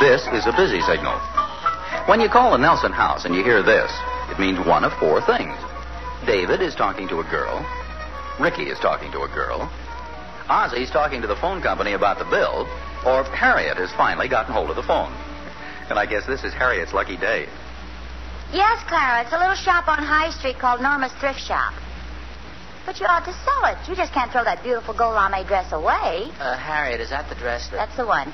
This is a busy signal. When you call the Nelson house and you hear this, it means one of four things. David is talking to a girl. Ricky is talking to a girl. Ozzie's talking to the phone company about the bill. Or Harriet has finally gotten hold of the phone. And I guess this is Harriet's lucky day. Yes, Clara. It's a little shop on High Street called Norma's Thrift Shop. But you ought to sell it. You just can't throw that beautiful gold lame dress away. Harriet, is that the dress that... That's the one.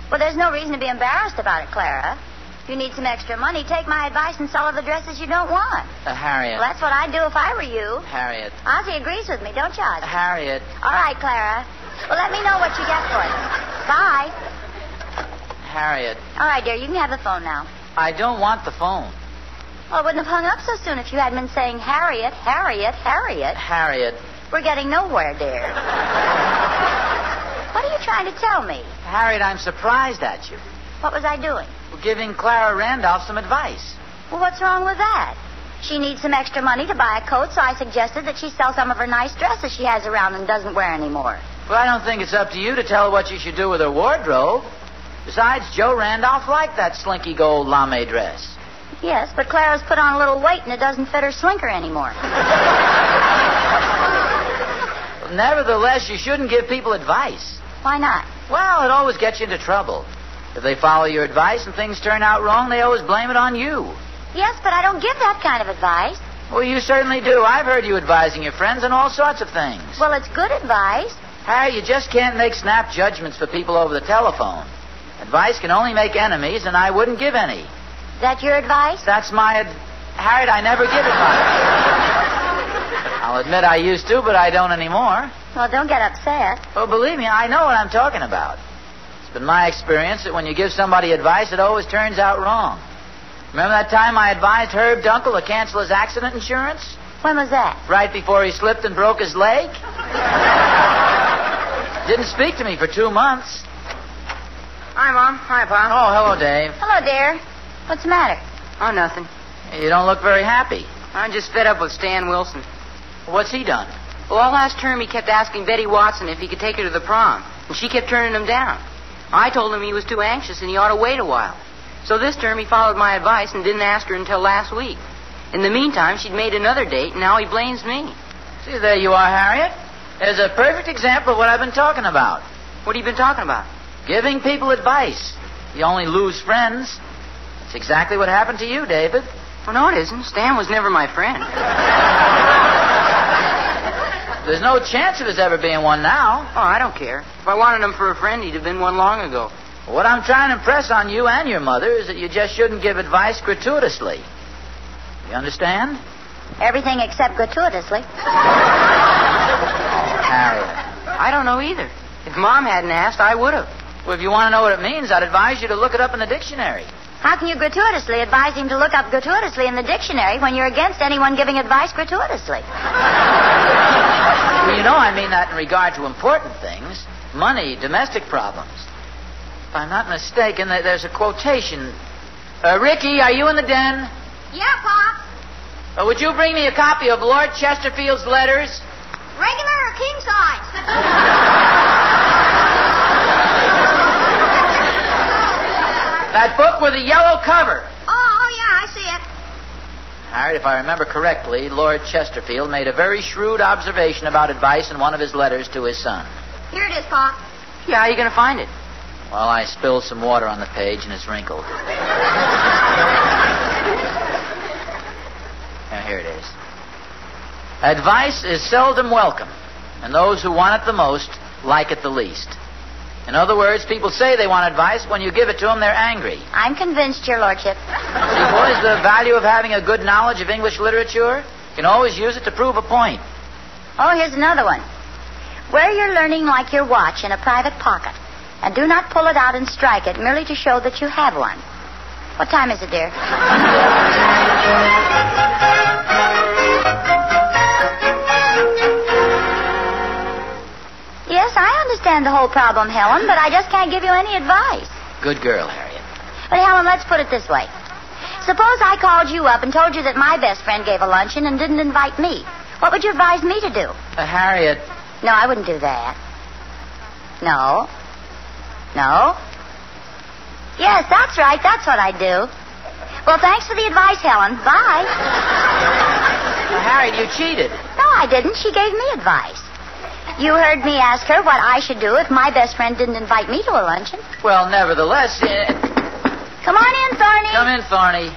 Well, there's no reason to be embarrassed about it, Clara. If you need some extra money, take my advice and sell her the dresses you don't want. Harriet. Well, that's what I'd do if I were you. Harriet. Ozzie agrees with me, don't you, Ozzie? Harriet. All right, Clara. Well, let me know what you get for it. Bye. Harriet. All right, dear, you can have the phone now. I don't want the phone. Well, I wouldn't have hung up so soon if you hadn't been saying Harriet, Harriet, Harriet. Harriet. We're getting nowhere, dear. What are you trying to tell me? Harriet, I'm surprised at you. What was I doing? We're giving Clara Randolph some advice. Well, what's wrong with that? She needs some extra money to buy a coat, so I suggested that she sell some of her nice dresses she has around and doesn't wear anymore. Well, I don't think it's up to you to tell her what you should do with her wardrobe. Besides, Joe Randolph liked that slinky gold lame dress. Yes, but Clara's put on a little weight and it doesn't fit her slinker anymore. Nevertheless, you shouldn't give people advice. Why not? Well, it always gets you into trouble. If they follow your advice and things turn out wrong, they always blame it on you. Yes, but I don't give that kind of advice. Well, you certainly do. I've heard you advising your friends on all sorts of things. Well, it's good advice. Harry, you just can't make snap judgments for people over the telephone. Advice can only make enemies, and I wouldn't give any. Is that your advice? That's my Harriet, I never give advice. I'll admit I used to, but I don't anymore. Well, don't get upset. Well, believe me, I know what I'm talking about. It's been my experience that when you give somebody advice, it always turns out wrong. Remember that time I advised Herb Dunkel to cancel his accident insurance? When was that? Right before he slipped and broke his leg. Didn't speak to me for 2 months. Hi, Mom. Hi, Pop. Oh, hello, Dave. Hello, dear. What's the matter? Oh, nothing. You don't look very happy. I'm just fed up with Stan Wilson. What's he done? Well, all last term he kept asking Betty Watson if he could take her to the prom, and she kept turning him down. I told him he was too anxious and he ought to wait a while. So this term he followed my advice and didn't ask her until last week. In the meantime, she'd made another date, and now he blames me. See, there you are, Harriet. There's a perfect example of what I've been talking about. What have you been talking about? Giving people advice. You only lose friends. That's exactly what happened to you, David. Well, no, it isn't. Stan was never my friend. There's no chance of his ever being one now. Oh, I don't care. If I wanted him for a friend, he'd have been one long ago. What I'm trying to impress on you and your mother is that you just shouldn't give advice gratuitously. You understand? Everything except gratuitously. Harriet. I don't know either. If Mom hadn't asked, I would have. Well, if you want to know what it means, I'd advise you to look it up in the dictionary. How can you gratuitously advise him to look up gratuitously in the dictionary when you're against anyone giving advice gratuitously? Well, you know I mean that in regard to important things. Money, domestic problems. If I'm not mistaken, there's a quotation. Ricky, are you in the den? Yeah, Pop. Would you bring me a copy of Lord Chesterfield's letters? Regular or king size? That book with the yellow cover. Oh, yeah, I see it. Harriet, if I remember correctly, Lord Chesterfield made a very shrewd observation about advice in one of his letters to his son. Here it is, Pop. Yeah, how are you going to find it? Well, I spilled some water on the page and it's wrinkled. Here it is. Advice is seldom welcome, and those who want it the most like it the least. In other words, people say they want advice. When you give it to them, they're angry. I'm convinced, Your Lordship. See, boys, the value of having a good knowledge of English literature, you can always use it to prove a point. Oh, here's another one. Wear your learning like your watch in a private pocket, and do not pull it out and strike it merely to show that you have one. What time is it, dear? Yes, I understand the whole problem, Helen, but I just can't give you any advice. Good girl, Harriet. But, Helen, let's put it this way. Suppose I called you up and told you that my best friend gave a luncheon and didn't invite me. What would you advise me to do? Harriet. No, I wouldn't do that. No. No. Yes, that's right. That's what I do. Well, thanks for the advice, Helen. Bye. Harriet, you cheated. No, I didn't. She gave me advice. You heard me ask her what I should do if my best friend didn't invite me to a luncheon. Well, nevertheless... Come on in, Thorny. Come in, Thorny.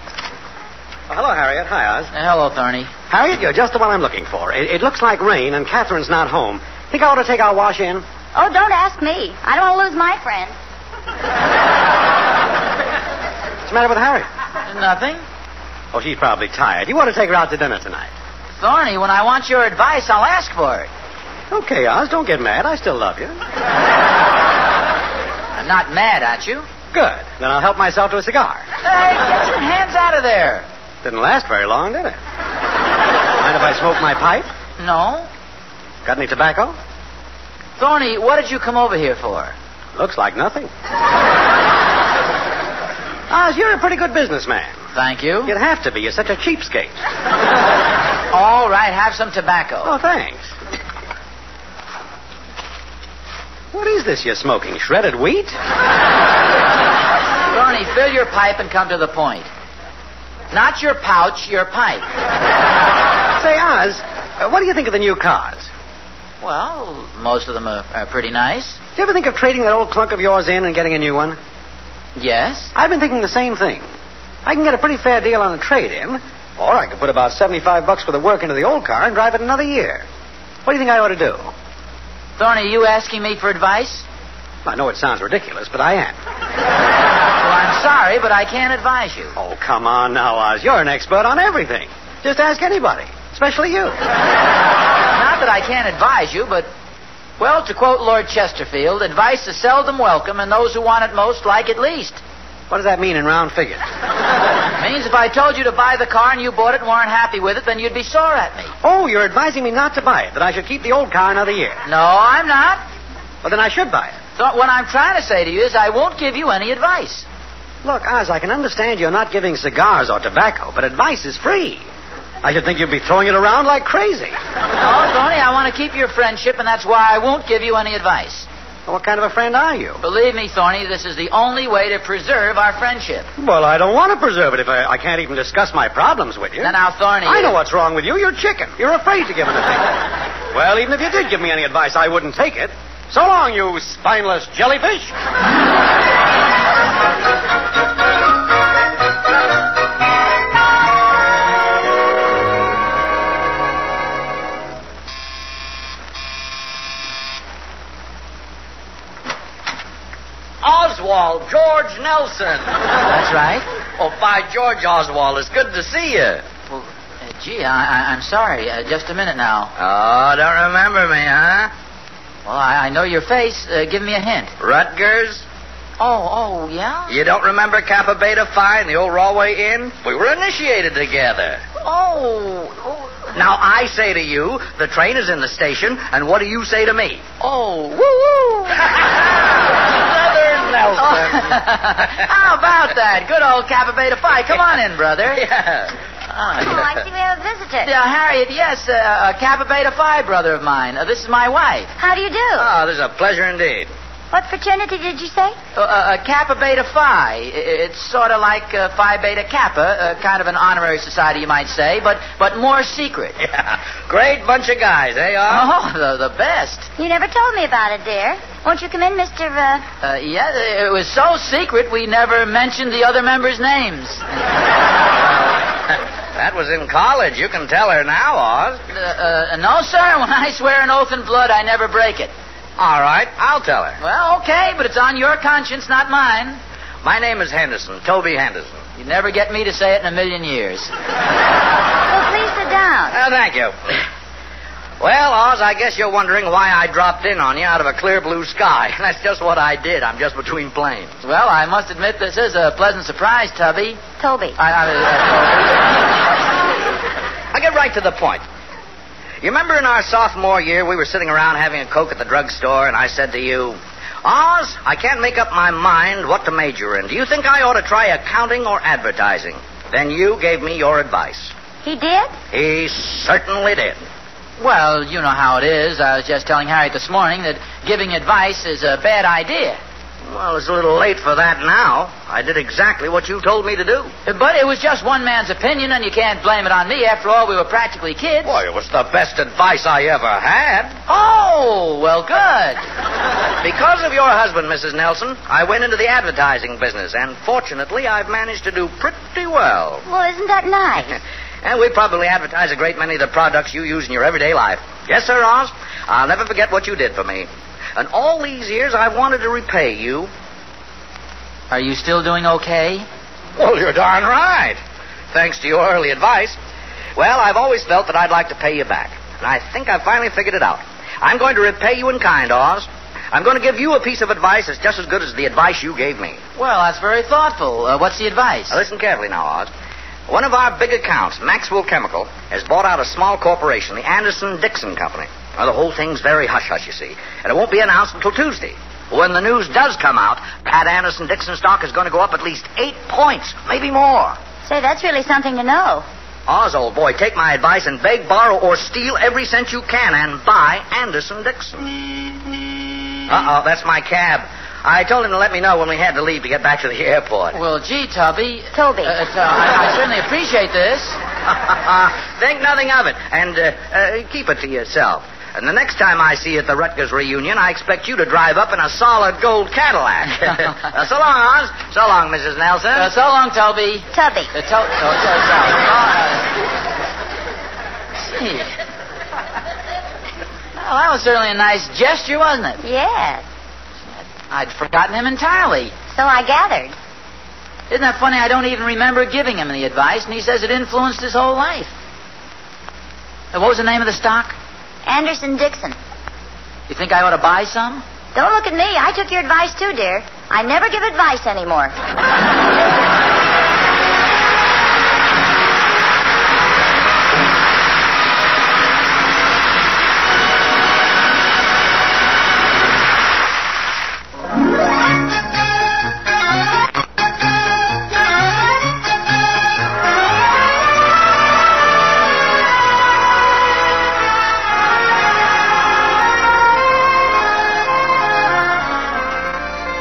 Oh, hello, Harriet. Hi, Oz. Hello, Thorny. Harriet, you're just the one I'm looking for. It looks like rain, and Catherine's not home. Think I ought to take our wash in? Oh, don't ask me. I don't want to lose my friend. What's the matter with Harriet? Nothing. Oh, she's probably tired. You ought to take her out to dinner tonight. Thorny, when I want your advice, I'll ask for it. Okay, Oz, don't get mad. I still love you. I'm not mad at you. Good. Then I'll help myself to a cigar. Hey, get your hands out of there. Didn't last very long, did it? Mind if I smoke my pipe? No. Got any tobacco? Thorny, what did you come over here for? Looks like nothing. Oz, you're a pretty good businessman. Thank you. You'd have to be. You're such a cheapskate. All right, have some tobacco. Oh, thanks. What is this you're smoking? Shredded wheat? Thorny, fill your pipe and come to the point. Not your pouch, your pipe. Say, Oz, what do you think of the new cars? Well, most of them are pretty nice. Do you ever think of trading that old clunk of yours in and getting a new one? Yes. I've been thinking the same thing. I can get a pretty fair deal on a trade-in, or I could put about $75 worth of work into the old car and drive it another year. What do you think I ought to do? Thorny, are you asking me for advice? I know it sounds ridiculous, but I am. Well, I'm sorry, but I can't advise you. Oh, come on now, Oz. You're an expert on everything. Just ask anybody, especially you. Not that I can't advise you, but, well, to quote Lord Chesterfield, advice is seldom welcome, and those who want it most like it least. What does that mean in round figures? It means if I told you to buy the car and you bought it and weren't happy with it, then you'd be sore at me. Oh, you're advising me not to buy it, that I should keep the old car another year. No, I'm not. Well, then I should buy it. So what I'm trying to say to you is I won't give you any advice. Look, Oz, I can understand you're not giving cigars or tobacco, but advice is free. I should think you'd be throwing it around like crazy. No, Tony, I want to keep your friendship, and that's why I won't give you any advice. Well, what kind of a friend are you? Believe me, Thorny, this is the only way to preserve our friendship. Well, I don't want to preserve it if I can't even discuss my problems with you. Now, Thorny... I know what's wrong with you. You're chicken. You're afraid to give an opinion. Well, even if you did give me any advice, I wouldn't take it. So long, you spineless jellyfish. Oswald, George Nelson. That's right. Oh, by George, Oswald, it's good to see you. Well, gee, I'm sorry. Just a minute now. Oh, don't remember me, huh? Well, I know your face. Give me a hint. Rutgers? Oh, yeah? You don't remember Kappa Beta Phi and the old Rawway Inn? We were initiated together. Oh. Now, I say to you, the train is in the station, and what do you say to me? Oh, woo-woo. Southern Nelson. How about that? Good old Kappa Beta Phi. Come on in, brother. Yeah. Oh, I see we have a visitor. Harriet, yes, a Kappa Beta Phi brother of mine. This is my wife. How do you do? Oh, this is a pleasure indeed. What fraternity did you say? Kappa Beta Phi. It's sort of like Phi Beta Kappa, kind of an honorary society, you might say, but more secret. Yeah. Great bunch of guys, eh, Oz? Oh, the best. You never told me about it, dear. Won't you come in, Mr. Yeah, it was so secret we never mentioned the other members' names. That was in college. You can tell her now, Oz. No, sir. When I swear an oath in blood, I never break it. All right, I'll tell her. Well, okay, but it's on your conscience, not mine. My name is Henderson, Toby Henderson. You'd never get me to say it in a million years. Well, please sit down. Thank you. Well, Oz, I guess you're wondering why I dropped in on you out of a clear blue sky. That's just what I did. I'm just between planes. Well, I must admit this is a pleasant surprise, Tubby. Toby. I'll get right to the point. You remember in our sophomore year, we were sitting around having a Coke at the drugstore, and I said to you, Oz, I can't make up my mind what to major in. Do you think I ought to try accounting or advertising? Then you gave me your advice. He did? He certainly did. Well, you know how it is. I was just telling Harriet this morning that giving advice is a bad idea. Well, it's a little late for that now. I did exactly what you told me to do. But it was just one man's opinion, and you can't blame it on me. After all, we were practically kids. Boy, it was the best advice I ever had. Oh, well, good. Because of your husband, Mrs. Nelson, I went into the advertising business, and fortunately, I've managed to do pretty well. Well, isn't that nice? And we probably advertise a great many of the products you use in your everyday life. Yes, sir, Oz. I'll never forget what you did for me. And all these years, I wanted to repay you. Are you still doing okay? Well, you're darn right. Thanks to your early advice. Well, I've always felt that I'd like to pay you back. And I think I've finally figured it out. I'm going to repay you in kind, Oz. I'm going to give you a piece of advice that's just as good as the advice you gave me. Well, that's very thoughtful. What's the advice? Now, listen carefully now, Oz. One of our big accounts, Maxwell Chemical, has bought out a small corporation, the Anderson-Dixon Company. Now, the whole thing's very hush-hush, you see. And it won't be announced until Tuesday. When the news does come out, that Anderson-Dixon stock is going to go up at least 8 points, maybe more. Say, that's really something to know. Oz, old boy, take my advice and beg, borrow, or steal every cent you can and buy Anderson-Dixon. Uh-oh, that's my cab. I told him to let me know when we had to leave to get back to the airport. Well, gee, Toby. Toby. I certainly appreciate this. Think nothing of it, and keep it to yourself. And the next time I see you at the Rutgers reunion, I expect you to drive up in a solid gold Cadillac. So long, Oz. So long, Mrs. Nelson. So long, Toby. Tubby. Gee. Well, that was certainly a nice gesture, wasn't it? Yes. I'd forgotten him entirely. So I gathered. Isn't that funny? I don't even remember giving him the advice, and he says it influenced his whole life. What was the name of the stock? Anderson-Dixon. You think I ought to buy some? Don't look at me. I took your advice, too, dear. I never give advice anymore.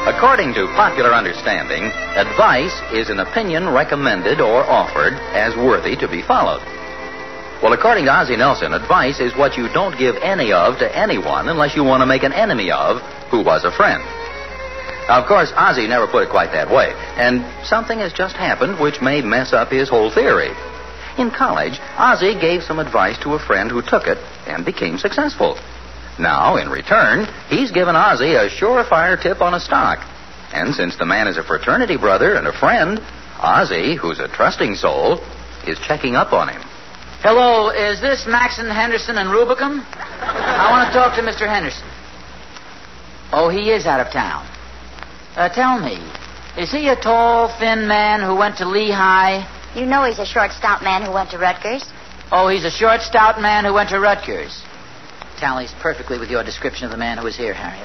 According to popular understanding, advice is an opinion recommended or offered as worthy to be followed. Well, according to Ozzie Nelson, advice is what you don't give any of to anyone unless you want to make an enemy of who was a friend. Now, of course, Ozzie never put it quite that way, and something has just happened which may mess up his whole theory. In college, Ozzie gave some advice to a friend who took it and became successful. Now, in return, he's given Ozzie a surefire tip on a stock. And since the man is a fraternity brother and a friend, Ozzie, who's a trusting soul, is checking up on him. Hello, is this Maxon, Henderson, and Rubicam? I want to talk to Mr. Henderson. Oh, he is out of town. Tell me, is he a tall, thin man who went to Lehigh? You know he's a short, stout man who went to Rutgers. Oh, he's a short, stout man who went to Rutgers. Tallies perfectly with your description of the man who was here, Harriet.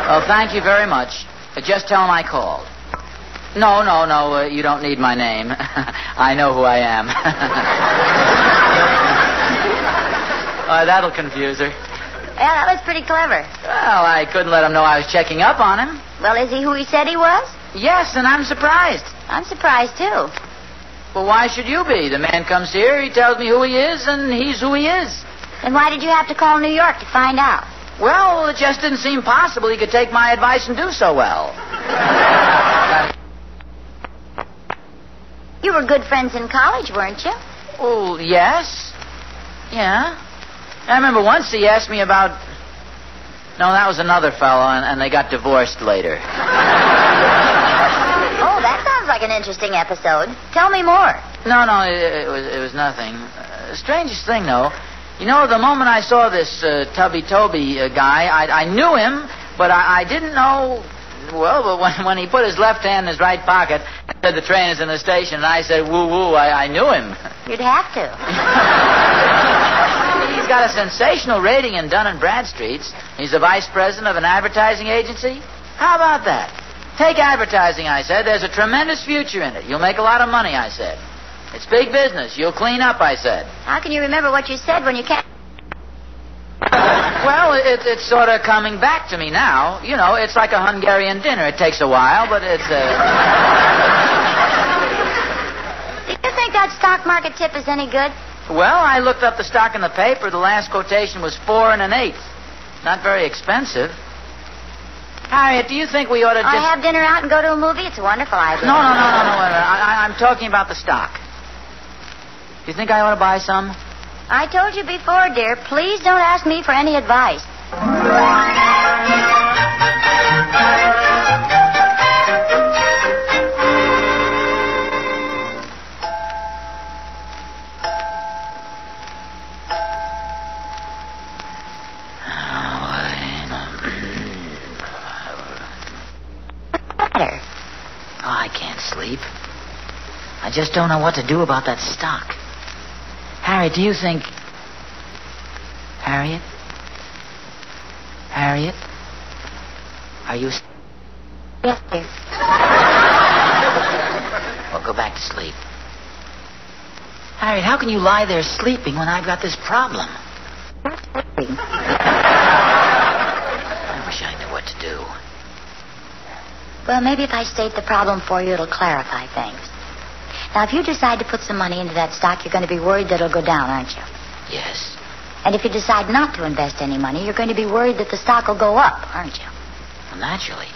Oh, thank you very much. Just tell him I called. No, you don't need my name. I know who I am. That'll confuse her. Yeah, that was pretty clever. Well, I couldn't let him know I was checking up on him. Well, is he who he said he was? Yes, and I'm surprised. I'm surprised, too. Well, why should you be? The man comes here, he tells me who he is, and he's who he is. Then why did you have to call New York to find out? Well, it just didn't seem possible he could take my advice and do so well. You were good friends in college, weren't you? Oh, yes. Yeah. I remember once he asked me about... No, that was another fellow, and they got divorced later. Oh, that sounds like an interesting episode. Tell me more. No, it was nothing. Strangest thing, though... You know, the moment I saw this Tubby Toby guy, I knew him, but I didn't know... Well, but when he put his left hand in his right pocket and said the train is in the station, and I said, woo-woo, I knew him. You'd have to. He's got a sensational rating in Dun & Bradstreet's. He's the vice president of an advertising agency. How about that? Take advertising, I said. There's a tremendous future in it. You'll make a lot of money, I said. It's big business. You'll clean up, I said. How can you remember what you said when you can't... Well, it's sort of coming back to me now. You know, it's like a Hungarian dinner. It takes a while, but it's... Do you think that stock market tip is any good? Well, I looked up the stock in the paper. The last quotation was 4 1/8. Not very expensive. Harriet, do you think we ought to just... I have dinner out and go to a movie? It's a wonderful idea. No. I'm talking about the stock. Do you think I ought to buy some? I told you before, dear, please don't ask me for any advice. I can't sleep. I just don't know what to do about that stock. Harriet, do you think... Harriet? Harriet? Are you... Yes, dear. Well, go back to sleep. Harriet, how can you lie there sleeping when I've got this problem? I wish I knew what to do. Well, maybe if I state the problem for you, it'll clarify things. Now, if you decide to put some money into that stock, you're going to be worried that it'll go down, aren't you? Yes. And if you decide not to invest any money, you're going to be worried that the stock will go up, aren't you? Well, naturally.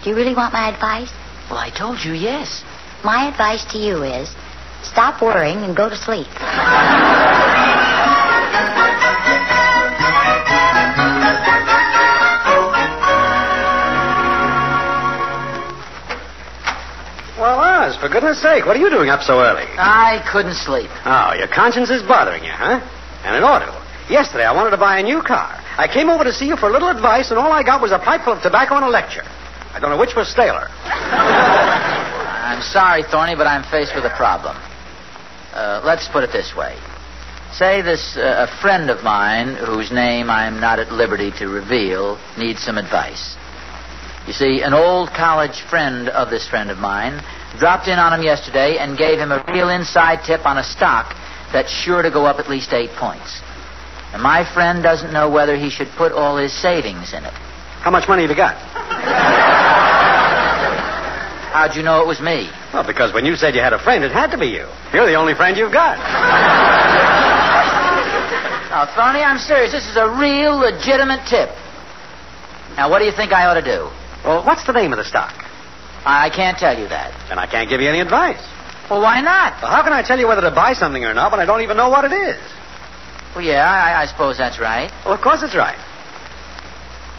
Do you really want my advice? Well, I told you yes. My advice to you is stop worrying and go to sleep. Well, Oz, for goodness sake, what are you doing up so early? I couldn't sleep. Oh, your conscience is bothering you, huh? And it ought to. Yesterday, I wanted to buy a new car. I came over to see you for a little advice, and all I got was a pipe full of tobacco and a lecture. I don't know which was staler. I'm sorry, Thorny, but I'm faced with a problem. Let's put it this way. Say a friend of mine, whose name I'm not at liberty to reveal, needs some advice. You see, an old college friend of this friend of mine dropped in on him yesterday and gave him a real inside tip on a stock that's sure to go up at least 8 points. And my friend doesn't know whether he should put all his savings in it. How much money have you got? How'd you know it was me? Well, because when you said you had a friend, it had to be you. You're the only friend you've got. Now, Thorny, I'm serious. This is a real, legitimate tip. Now, what do you think I ought to do? Well, what's the name of the stock? I can't tell you that. And I can't give you any advice. Well, why not? Well, how can I tell you whether to buy something or not when I don't even know what it is? Well, yeah, I suppose that's right. Well, of course it's right.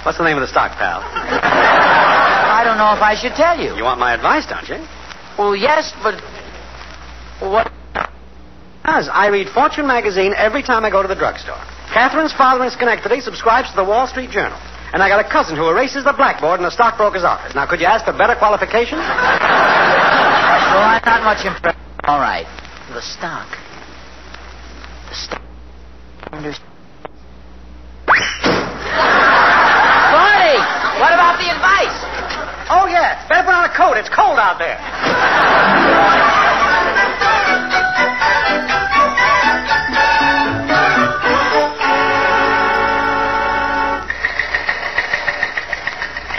What's the name of the stock, pal? I don't know if I should tell you. You want my advice, don't you? Well, yes, but... What? Oz, I read Fortune magazine every time I go to the drugstore. Catherine's father in Schenectady subscribes to the Wall Street Journal. And I got a cousin who erases the blackboard in the stockbroker's office. Now, could you ask for better qualifications? Well, I'm not much impressed. All right. The stock. Barney! What about the advice? Oh, yeah. Better put on a coat. It's cold out there.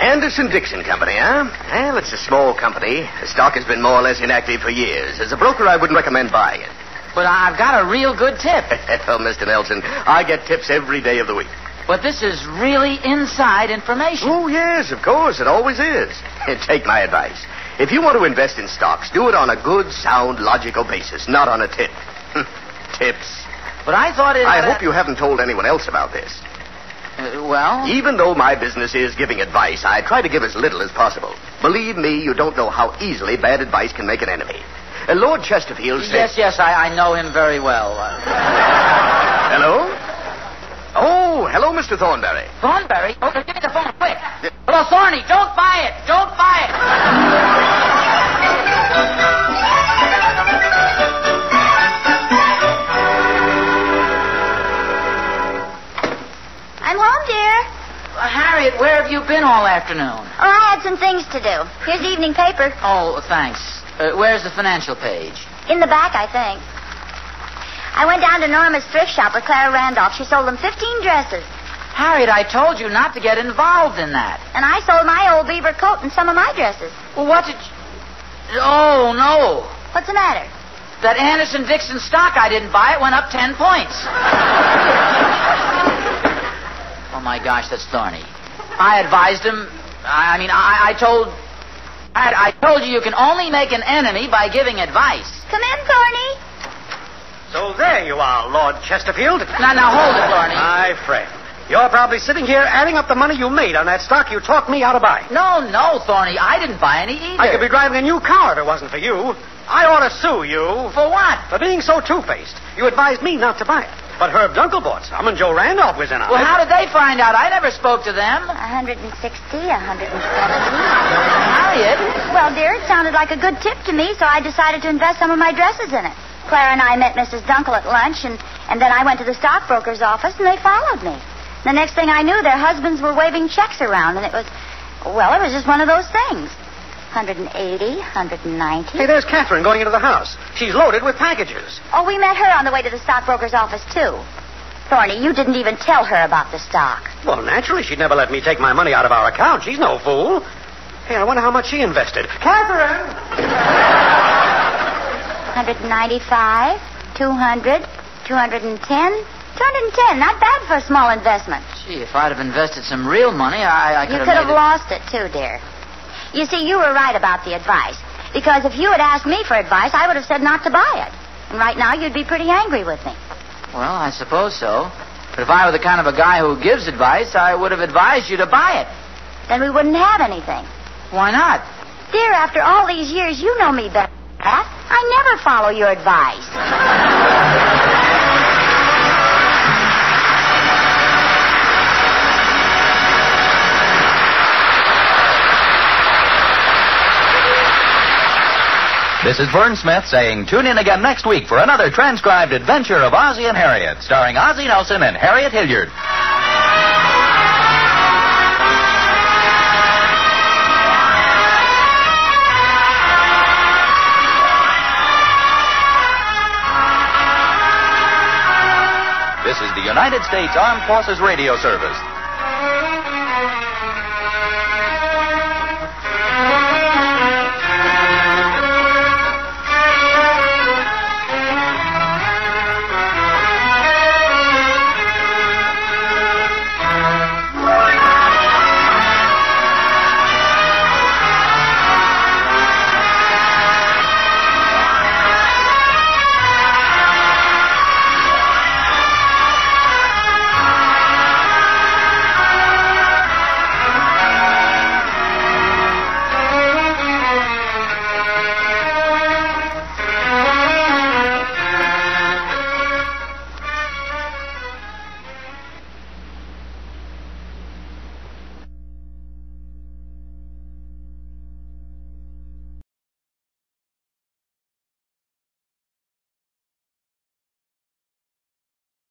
Anderson-Dixon Company, huh? Well, it's a small company. The stock has been more or less inactive for years. As a broker, I wouldn't recommend buying it. But I've got a real good tip. Oh, Mr. Nelson, I get tips every day of the week. But this is really inside information. Oh, yes, of course. It always is. Take my advice. If you want to invest in stocks, do it on a good, sound, logical basis, not on a tip. Tips. But I thought it... I hope you haven't told anyone else about this. Well? Even though my business is giving advice, I try to give as little as possible. Believe me, you don't know how easily bad advice can make an enemy. Lord Chesterfield said... Yes, I know him very well. Hello? Oh, hello, Mr. Thornberry. Thornberry? Oh, give me the phone, quick. Hello, Thorny, don't buy it. Don't buy it. I'm home, dear. Harriet, where have you been all afternoon? Oh, I had some things to do. Here's the evening paper. Oh, thanks. Where's the financial page? In the back, I think. I went down to Norma's thrift shop with Clara Randolph. She sold them 15 dresses. Harriet, I told you not to get involved in that. And I sold my old beaver coat and some of my dresses. Well, what did you... Oh, no. What's the matter? That Anderson-Dixon stock I didn't buy, it went up 10 points. Oh, my gosh, that's thorny. I advised him. I told you can only make an enemy by giving advice. Come in, Thorny. So there you are, Lord Chesterfield. Now, hold it, Thorny. My friend. You're probably sitting here adding up the money you made on that stock you talked me out of buying. No, Thorny. I didn't buy any either. I could be driving a new car if it wasn't for you. I ought to sue you. For what? For being so two-faced. You advised me not to buy it. But Herb Dunkel bought some, and Joe Randolph was in on it. Well, how did they find out? I never spoke to them. 160, 170. Harriet? Well, dear, it sounded like a good tip to me, so I decided to invest some of my dresses in it. Clara and I met Mrs. Dunkel at lunch, and then I went to the stockbroker's office, and they followed me. The next thing I knew, their husbands were waving checks around, and it was just one of those things. 180, 190. Hey, there's Catherine going into the house. She's loaded with packages. Oh, we met her on the way to the stockbroker's office, too. Thorny, you didn't even tell her about the stock. Well, naturally, she'd never let me take my money out of our account. She's no fool. Hey, I wonder how much she invested. Catherine! 195, 200, 210... 210, not bad for a small investment. Gee, if I'd have invested some real money, I could have You could have lost it, too, dear. You see, you were right about the advice. Because if you had asked me for advice, I would have said not to buy it. And right now, you'd be pretty angry with me. Well, I suppose so. But if I were the kind of a guy who gives advice, I would have advised you to buy it. Then we wouldn't have anything. Why not? Dear, after all these years, you know me better, Pat. I never follow your advice. This is Vern Smith saying tune in again next week for another transcribed adventure of Ozzie and Harriet, starring Ozzie Nelson and Harriet Hilliard. This is the United States Armed Forces Radio Service.